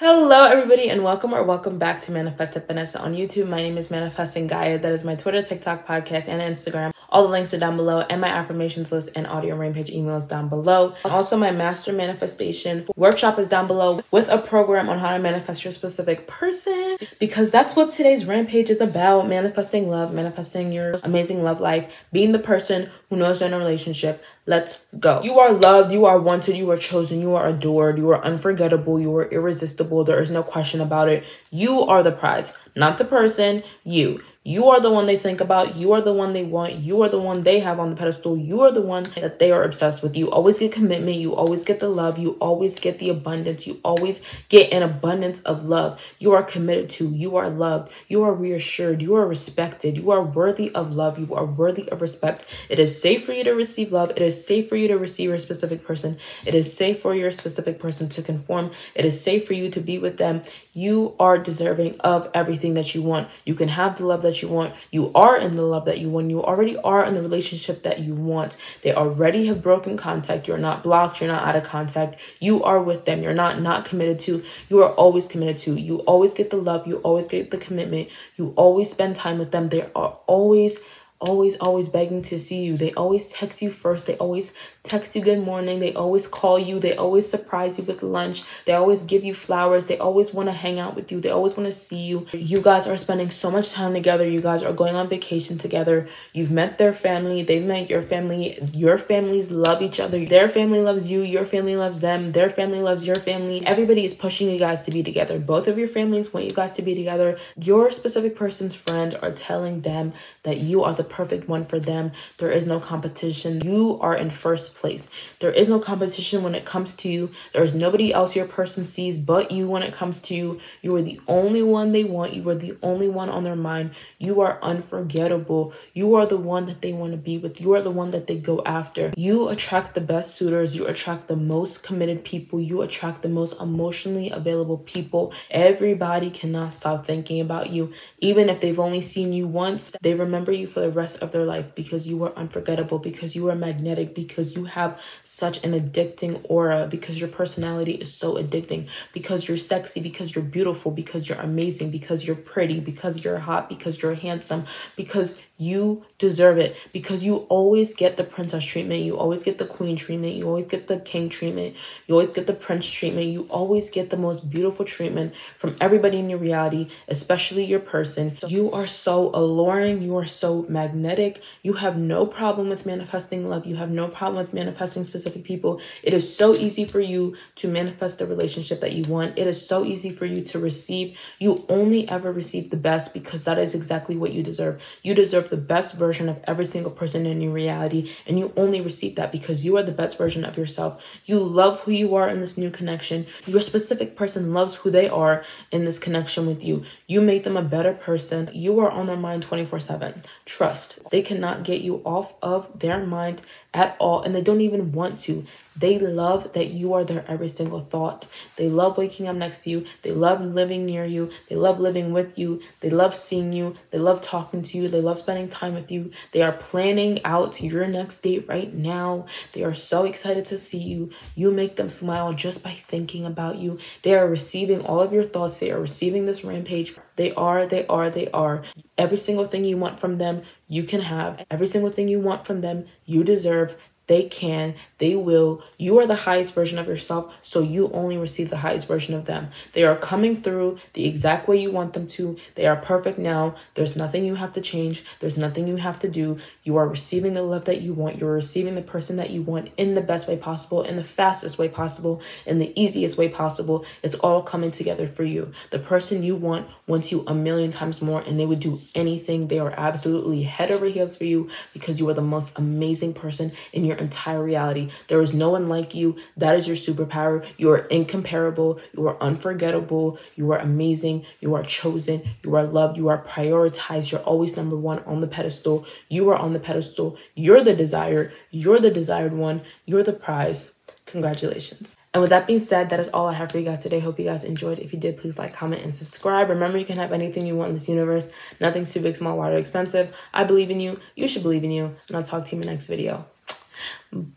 Hello everybody and welcome back to Manifest with Finesse on YouTube. My name is Manifesting Gaia. That is my Twitter, TikTok, podcast, and Instagram. All the links are down below, and my affirmations list and audio Rampage emails down below. Also, my master manifestation workshop is down below with a program on how to manifest your specific person, because that's what today's Rampage is about: manifesting love, manifesting your amazing love life, being the person who knows you're in a relationship. Let's go. You are loved, you are wanted, you are chosen, you are adored, you are unforgettable, you are irresistible. There is no question about it. You are the prize, not the person, you. You are the one they think about. You are the one they want. You are the one they have on the pedestal. You are the one that they are obsessed with. You always get commitment. You always get the love. You always get the abundance. You always get an abundance of love. You are committed to. You are loved. You are reassured. You are respected. You are worthy of love. You are worthy of respect. It is safe for you to receive love. It is safe for you to receive your specific person. It is safe for your specific person to conform. It is safe for you to be with them. You are deserving of everything that you want. You can have the love that you want. You are in the love that you want. You already are in the relationship that you want. They already have broken contact. You're not blocked. You're not out of contact. You are with them. You're not committed to. You are always committed to. You always get the love. You always get the commitment. You always spend time with them. They are always begging to see you. They always text you first. They always text you good morning. They always call you. They always surprise you with lunch. They always give you flowers. They always want to hang out with you. They always want to see you. You guys are spending so much time together. You guys are going on vacation together. You've met their family. They've met your family. Your families love each other. Their family loves you. Your family loves them. Their family loves your family. Everybody is pushing you guys to be together. Both of your families want you guys to be together. Your specific person's friends are telling them that you are the perfect one for them. There is no competition. You are in first place. There is no competition when it comes to you. There is nobody else your person sees but you when it comes to you. You are the only one they want. You are the only one on their mind. You are unforgettable. You are the one that they want to be with. You are the one that they go after. You attract the best suitors. You attract the most committed people. You attract the most emotionally available people. Everybody cannot stop thinking about you. Even if they've only seen you once, they remember you for the rest of their life, because you are unforgettable, because you are magnetic, because you have such an addicting aura, because your personality is so addicting, because you're sexy, because you're beautiful, because you're amazing, because you're pretty, because you're hot, because you're handsome, because you deserve it, because you always get the princess treatment. You always get the queen treatment. You always get the king treatment. You always get the prince treatment. You always get the most beautiful treatment from everybody in your reality, especially your person. You are so alluring. You are so magnetic. You have no problem with manifesting love. You have no problem with manifesting specific people. It is so easy for you to manifest the relationship that you want. It is so easy for you to receive. You only ever receive the best, because that is exactly what you deserve. You deserve the best version of every single person in your reality, and you only receive that because you are the best version of yourself. You love who you are in this new connection. Your specific person loves who they are in this connection with you. You make them a better person. You are on their mind 24/7. Trust. They cannot get you off of their mind at all, and they don't even want to. They love that you are their every single thought. They love waking up next to you. They love living near you. They love living with you. They love seeing you. They love talking to you. They love spending time with you. They are planning out your next date right now. They are so excited to see you. You make them smile just by thinking about you. They are receiving all of your thoughts. They are receiving this Rampage. They are. Every single thing you want from them, you can have. Every single thing you want from them, you deserve. They can, they will. You are the highest version of yourself, so you only receive the highest version of them. They are coming through the exact way you want them to. They are perfect now. There's nothing you have to change. There's nothing you have to do. You are receiving the love that you want. You're receiving the person that you want in the best way possible, in the fastest way possible, in the easiest way possible. It's all coming together for you. The person you want wants you a million times more, and they would do anything. They are absolutely head over heels for you, because you are the most amazing person in your entire reality. There is no one like you. That is your superpower. You are incomparable. You are unforgettable. You are amazing. You are chosen. You are loved. You are prioritized. You're always number one on the pedestal. You are on the pedestal. You're the desire. You're the desired one. You're the prize. Congratulations. And with that being said, that is all I have for you guys today. Hope you guys enjoyed. If you did, please like, comment, and subscribe. Remember, you can have anything you want in this universe. Nothing's too big, small, wide, or expensive. I believe in you. You should believe in you. And I'll talk to you in the next video.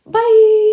Bye.